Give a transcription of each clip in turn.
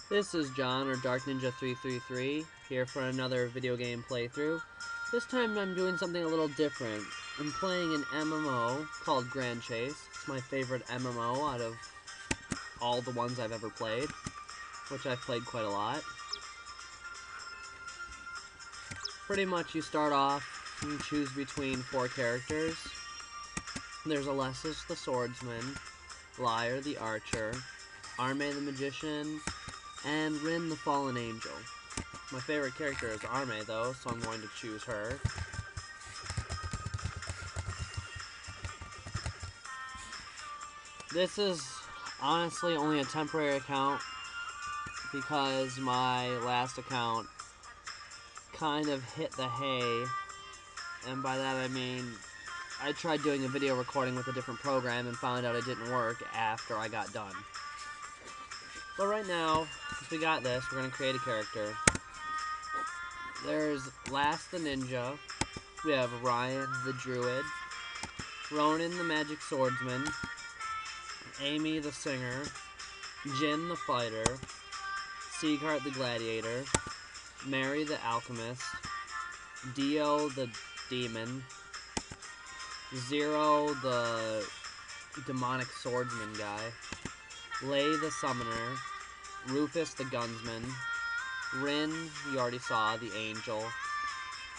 This is John, or Darkninja333, here for another video game playthrough. This time I'm doing something a little different. I'm playing an MMO called Grand Chase. It's my favorite MMO out of all the ones I've ever played, which I've played quite a lot. Pretty much you start off and you choose between 4 characters. There's Alessis the Swordsman, Lyre the Archer, Arme the Magician, and Rin the Fallen Angel. My favorite character is Arme though, so I'm going to choose her. This is honestly only a temporary account because my last account kind of hit the hay, and by that I mean I tried doing a video recording with a different program and found out it didn't work after I got done. But right now, since we got this, we're going to create a character. There's Lass the Ninja, we have Ryan the Druid, Ronan the Magic Swordsman, Amy the Singer, Jin the Fighter, Sieghart the Gladiator, Mary the Alchemist, Dio the Demon, Zero the Demonic Swordsman guy, Lay the Summoner, Rufus the Gunsman, Rin, you already saw, the Angel,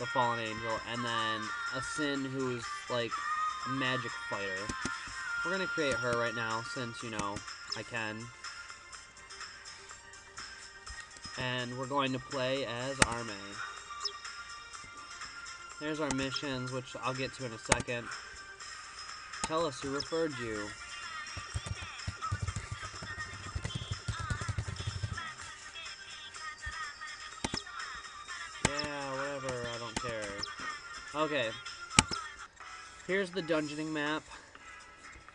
the Fallen Angel, and then a Sin who's like a magic fighter. We're going to create her right now since, you know, I can. And we're going to play as Arme. There's our missions, which I'll get to in a second. Tell us who referred you. Yeah, whatever, I don't care. Okay. Here's the dungeoning map.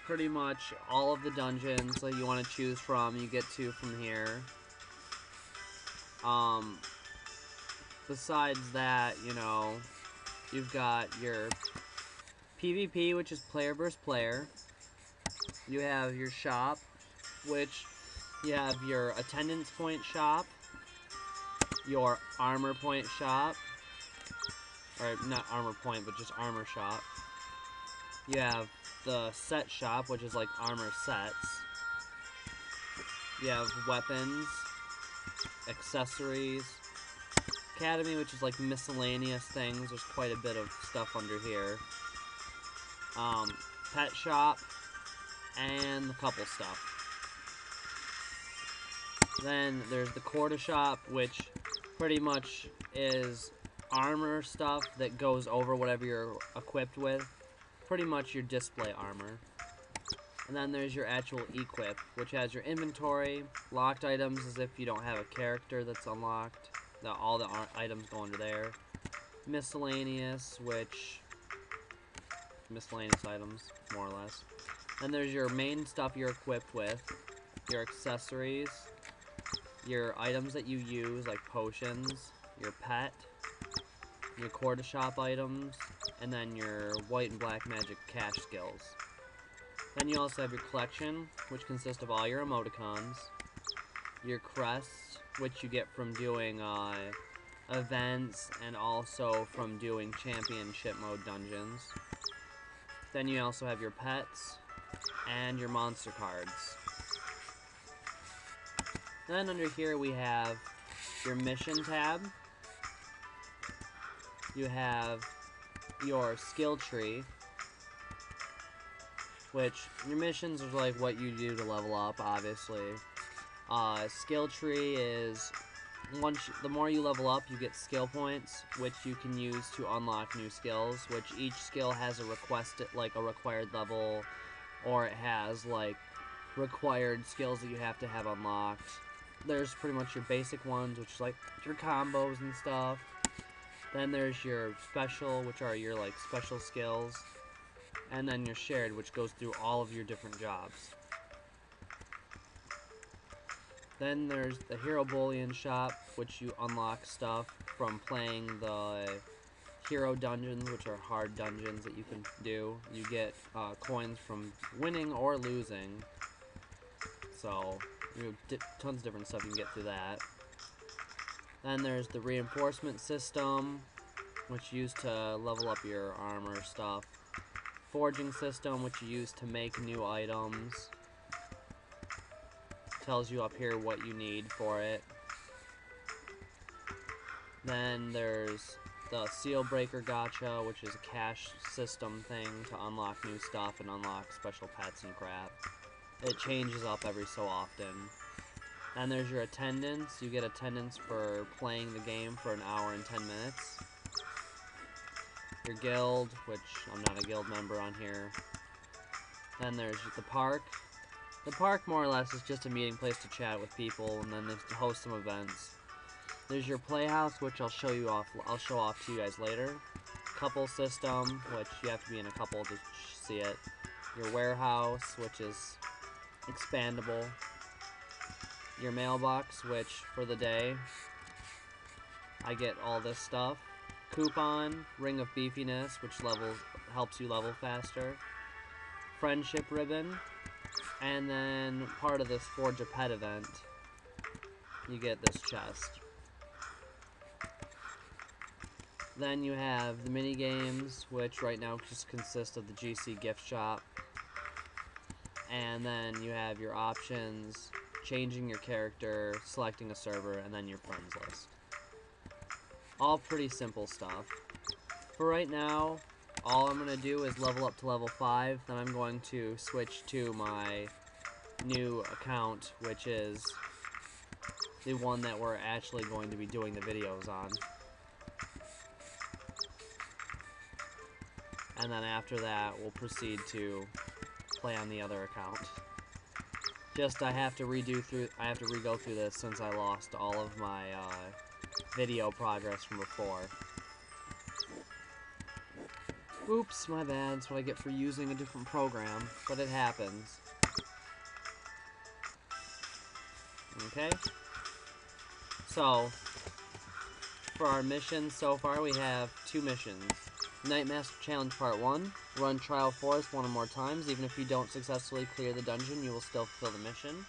Pretty much all of the dungeons that you want to choose from, you get to from here. Besides that, you know, you've got your PvP, which is player versus player. You have your shop, which you have your attendance point shop, your armor point shop, or not armor point, but just armor shop. You have the set shop, which is like armor sets. You have weapons, accessories, academy, which is like miscellaneous things. There's quite a bit of stuff under here. Pet shop, and a couple stuff. Then there's the quarter shop, which pretty much is armor stuff that goes over whatever you're equipped with. Pretty much your display armor. And then there's your actual equip, which has your inventory, locked items as if you don't have a character that's unlocked. All the items go under there. Miscellaneous, which miscellaneous items, more or less. Then there's your main stuff you're equipped with, your accessories, your items that you use, like potions, your pet, your quarter shop items, and then your white and black magic cash skills. Then you also have your collection, which consists of all your emoticons, your crests, which you get from doing events and also from doing championship mode dungeons. Then you also have your pets and your monster cards. Then under here we have your mission tab. You have your skill tree, which your missions are like what you do to level up, obviously. Skill tree is the more you level up, you get skill points, which you can use to unlock new skills, which each skill has a required level, or it has like required skills that you have to have unlocked. There's pretty much your basic ones, which is like your combos and stuff. Then there's your special, which are your like special skills. And then your shared, which goes through all of your different jobs. Then there's the Hero Bullion shop, which you unlock stuff from playing the hero dungeons, which are hard dungeons that you can do. You get coins from winning or losing. So Tons of different stuff you can get through that. Then there's the reinforcement system, which you use to level up your armor stuff. Forging system, which you use to make new items. Tells you up here what you need for it. Then there's the seal breaker gacha, which is a cash system thing to unlock new stuff and unlock special pets and crap. It changes up every so often. Then there's your attendance. You get attendance for playing the game for an hour and 10 minutes. Your guild, which I'm not a guild member on here. Then there's the park. The park, more or less, is just a meeting place to chat with people, and then to host some events. There's your playhouse, which I'll show off to you guys later. Couple system, which you have to be in a couple to see it. Your warehouse, which is expandable. Your mailbox, which for the day I get all this stuff. Coupon, ring of beefiness, which helps you level faster. Friendship ribbon, and then part of this Forge a Pet event, you get this chest. Then you have the mini games, which right now just consist of the GC gift shop. And then you have your options, changing your character, selecting a server, and then your friends list. All pretty simple stuff. For right now, all I'm going to do is level up to level 5, then I'm going to switch to my new account, which is the one that we're actually going to be doing the videos on. And then after that, we'll proceed to play on the other account. I have to re-go through this since I lost all of my video progress from before. Oops, my bad. That's what I get for using a different program, but it happens. Okay? So, for our missions so far, we have 2 missions. Night Master Challenge Part 1. Run Trial Forest 1 or more times. Even if you don't successfully clear the dungeon, you will still fulfill the mission.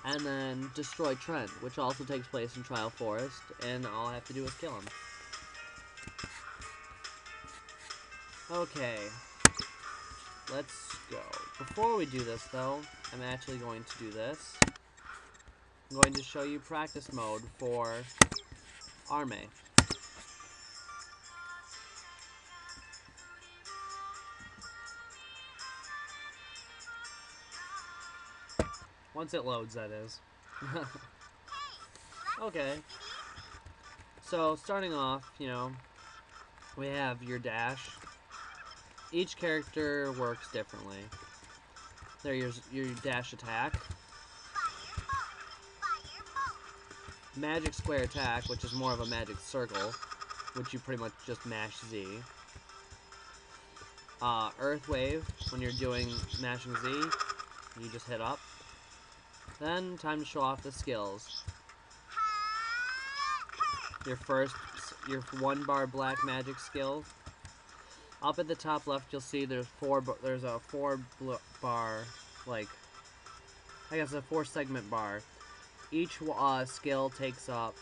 And then Destroy Trent, which also takes place in Trial Forest, and all I have to do is kill him. Okay. Let's go. Before we do this, though, I'm actually going to do this. I'm going to show you practice mode for Arme. Once it loads, that is. Okay. So, starting off, we have your dash. Each character works differently. There's your dash attack. Magic square attack, which is more of a magic circle, which you pretty much just mash Z. Earth wave, when you're mashing Z, you just hit up. Then, time to show off the skills. Your 1-bar black magic skill. Up at the top left, you'll see there's a 4-bar, a 4-segment bar. Each skill takes up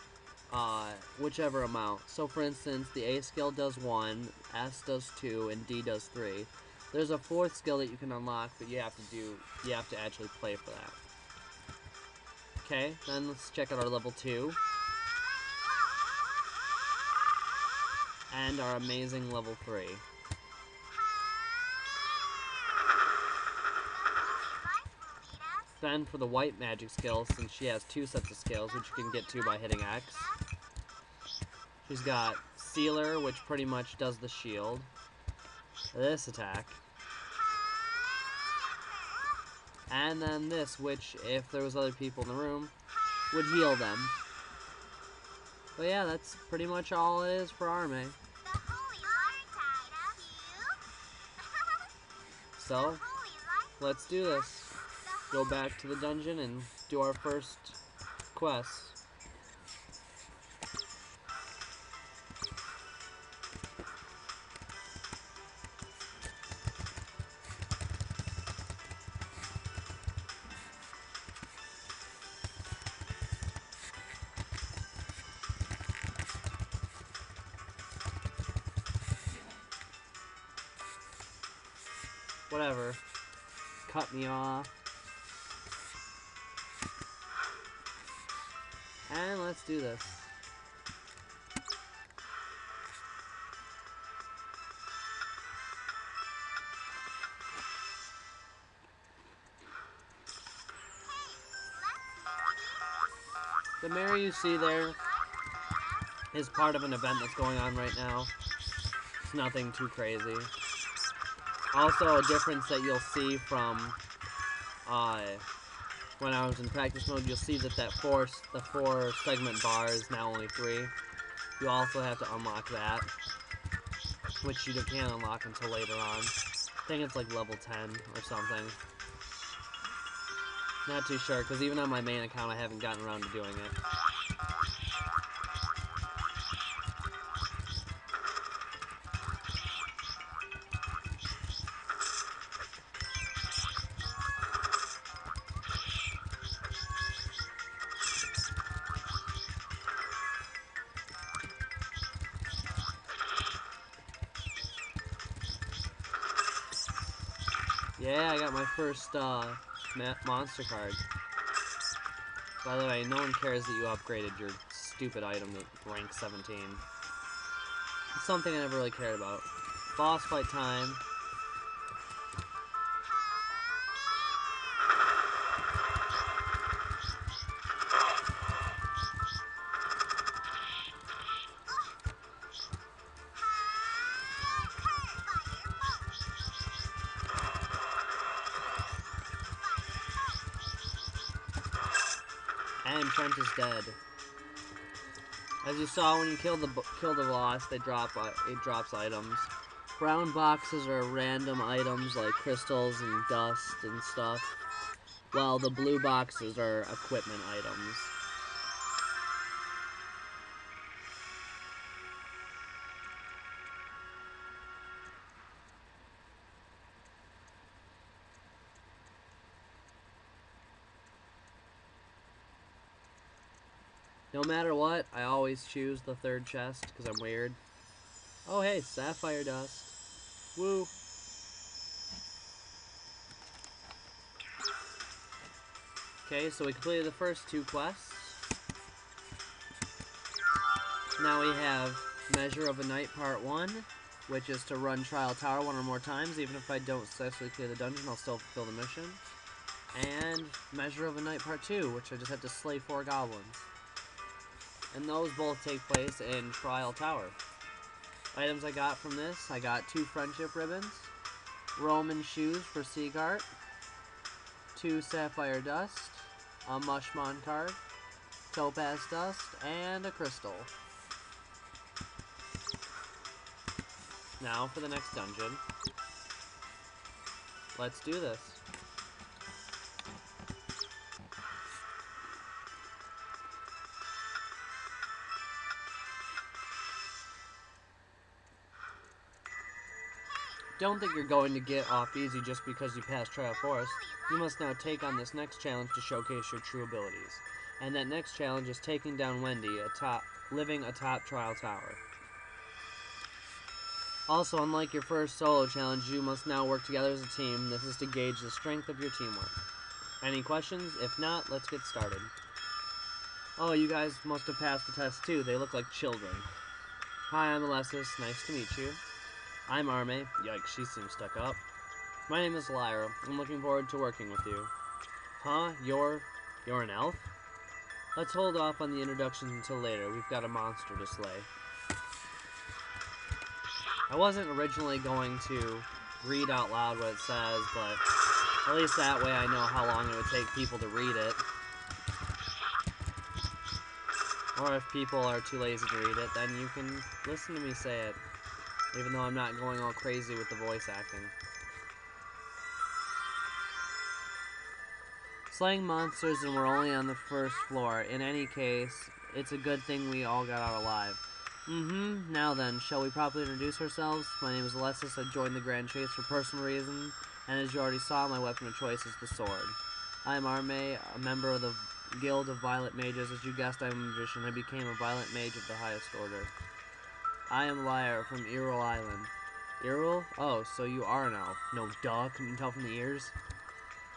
whichever amount. So, for instance, the A skill does 1, S does 2, and D does 3. There's a 4th skill that you can unlock, but you have to actually play for that. Okay, then let's check out our level 2. And our amazing level 3. Then for the white magic skill, since she has 2 sets of skills, which you can get to by hitting X. She's got Sealer, which pretty much does the shield. This attack. And then this, which, if there was other people in the room, would heal them. But yeah, that's pretty much all it is for Arme. So, let's do this. Go back to the dungeon and do our first quest. whatever. Cut me off. And let's do this. The mirror you see there is part of an event that's going on right now. It's nothing too crazy. Also, a difference that you'll see from when I was in practice mode, you'll see that the 4 segment bar is now only 3. You also have to unlock that, which you can't unlock until later on. I think it's like level 10 or something. Not too sure, because even on my main account I haven't gotten around to doing it. Yeah, I got my first monster card. By the way, no one cares that you upgraded your stupid item to rank 17. It's something I never really cared about. Boss fight time. And Trent is dead. As you saw when you kill the boss, it drops items. Brown boxes are random items like crystals and dust and stuff, while the blue boxes are equipment items. No matter what, I always choose the third chest because I'm weird. Oh hey, sapphire dust. Woo. Okay, so we completed the first 2 quests. Now we have Measure of a Night Part 1, which is to run Trial Tower 1 or more times. Even if I don't successfully clear the dungeon, I'll still fulfill the mission. And Measure of a Night Part 2, which I just have to slay 4 goblins. And those both take place in Trial Tower. Items I got from this, I got 2 friendship ribbons, Roman shoes for Seagart, 2 sapphire dust, a Mushmon card, topaz dust, and a crystal. Now for the next dungeon. Let's do this. Don't think you're going to get off easy just because you passed Trial Forest. You must now take on this next challenge to showcase your true abilities. And that next challenge is taking down Wendy, living atop Trial Tower. Also, unlike your first solo challenge, you must now work together as a team. This is to gauge the strength of your teamwork. Any questions? If not, let's get started. Oh, you guys must have passed the test too. They look like children. Hi, I'm Alessis. Nice to meet you. I'm Arme. Yikes, she seems stuck up. My name is Lyra. I'm looking forward to working with you. Huh? You're an elf? Let's hold off on the introductions until later. We've got a monster to slay. I wasn't originally going to read out loud what it says, but at least that way I know how long it would take people to read it. Or if people are too lazy to read it, then you can listen to me say it. Even though I'm not going all crazy with the voice acting. Slaying monsters and we're only on the first floor. In any case, it's a good thing we all got out alive. Now then, shall we properly introduce ourselves? My name is Alessis. I joined the Grand Chase for personal reasons, and as you already saw, my weapon of choice is the sword. I am Arme, a member of the Guild of Violet Mages. As you guessed, I'm a magician. I became a Violet Mage of the highest order. I am Lyra from Earl Island. Earl? Oh, so you are an elf. No duh, couldn't you tell from the ears?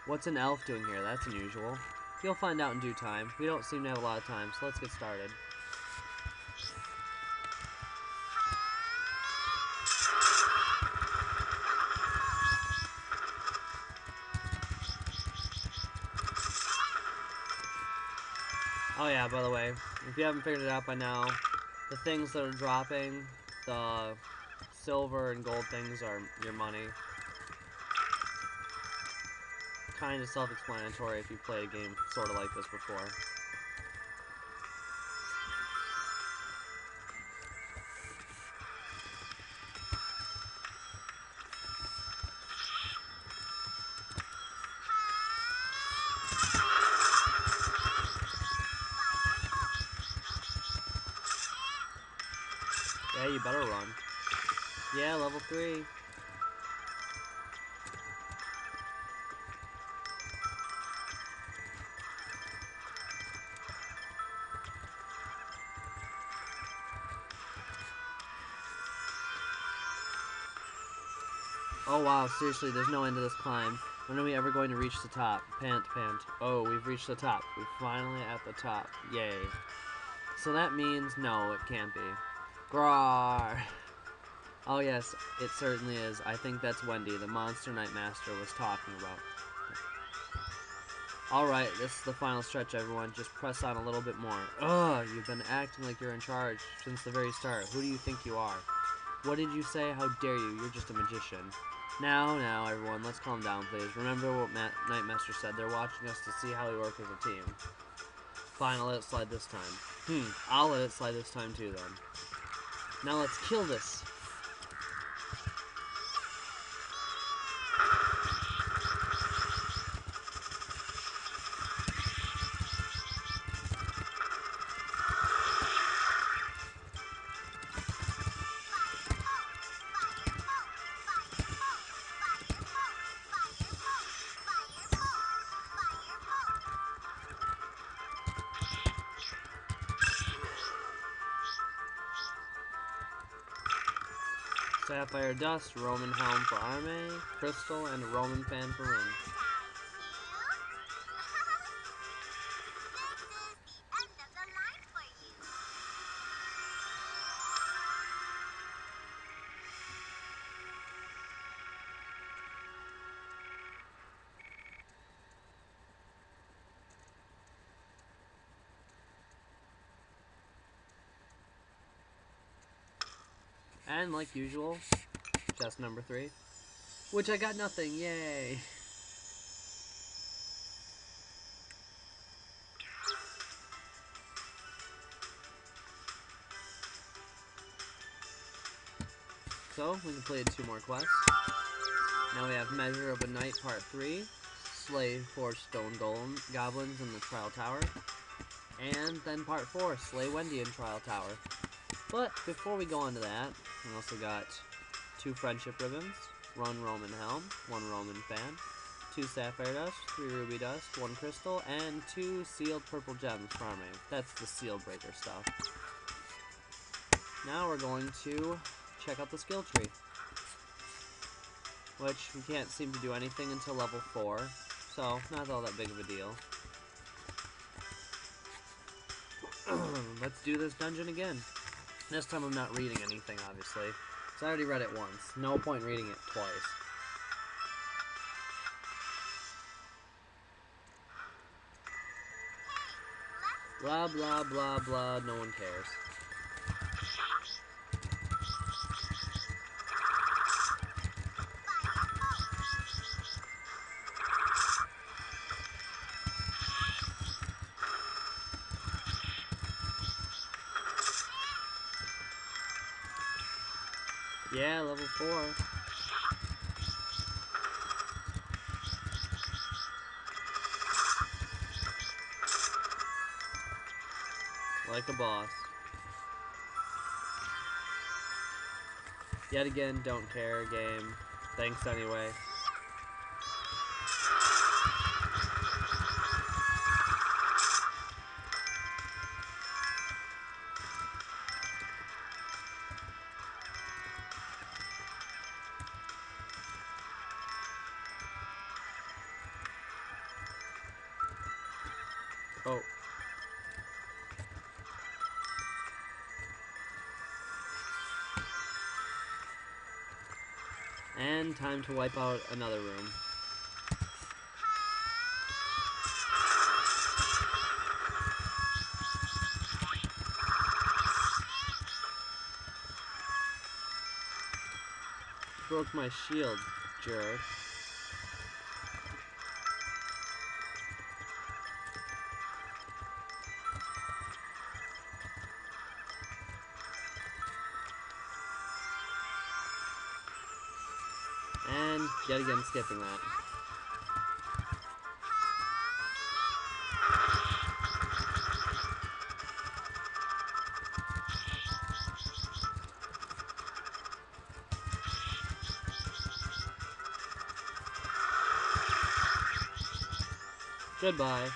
What's an elf doing here? That's unusual. You'll find out in due time. We don't seem to have a lot of time, so let's get started. Oh yeah, by the way, if you haven't figured it out by now, the things that are dropping, the silver and gold things are your money. Kind of self-explanatory if you've played a game sort of like this before. Yeah, you better run. Yeah, level 3. Oh wow, seriously, there's no end to this climb. When are we ever going to reach the top? Pant, pant. Oh, we've reached the top. We're finally at the top. Yay. So that means, no, it can't be. Grawr! Oh yes, it certainly is. I think that's Wendy, the Monster Knight Master, was talking about. Alright, this is the final stretch, everyone. Just press on a little bit more. Ugh, you've been acting like you're in charge since the very start. Who do you think you are? What did you say? How dare you? You're just a magician. Now, everyone, let's calm down, please. Remember what Nightmaster said. They're watching us to see how we work as a team. Fine, I'll let it slide this time. I'll let it slide this time too, then. Now let's kill this. Sapphire Dust, Roman Helm for Arme, Crystal, and a Roman Fan for Rin. And like usual, chest number 3, which I got nothing, yay! So, we completed 2 more quests. Now we have Measure of a Night Part 3, Slay 4 Stone Goblins in the Trial Tower, and then Part 4, Slay Wendy in Trial Tower. But before we go on to that, we also got 2 Friendship Ribbons, 1 Roman Helm, 1 Roman Fan, 2 Sapphire Dust, 3 Ruby Dust, 1 Crystal, and 2 Sealed Purple Gems for Arme. That's the Seal Breaker stuff. Now we're going to check out the skill tree, which we can't seem to do anything until level 4, so not all that big of a deal. Let's do this dungeon again. This time I'm not reading anything, obviously, because I already read it once. No point reading it twice. Blah, blah, blah, blah, no one cares. Yeah, level 4. Like a boss. Yet again, don't care, game. Thanks anyway. And time to wipe out another room. Broke my shield, jerk. And yet again skipping that. Goodbye.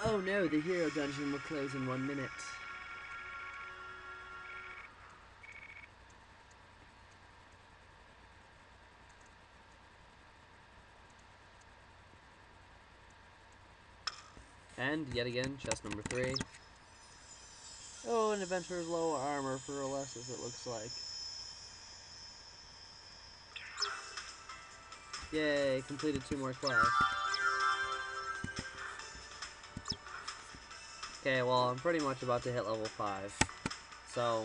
Oh no, the hero dungeon will close in 1 minute. And yet again, chest number 3. Oh, an adventurer's low armor for less, as it looks like. Yay, completed 2 more quests. Okay, well, I'm pretty much about to hit level 5. So,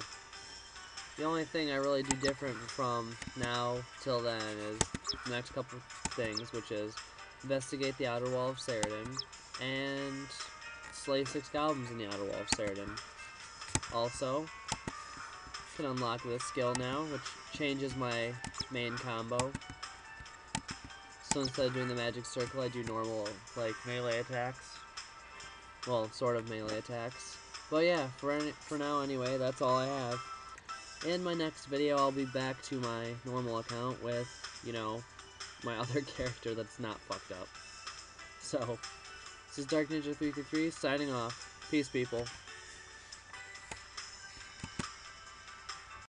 the only thing I really do different from now till then is the next couple things, which is investigate the outer wall of Ceridim and slay 6 goblins in the outer wall of Ceridim. Also, can unlock this skill now, which changes my main combo. So instead of doing the magic circle, I do normal, like, melee attacks. Well, sort of melee attacks. But yeah, for now anyway, that's all I have. In my next video, I'll be back to my normal account with, you know, my other character that's not fucked up. So, this is Darkninja333 signing off. Peace, people.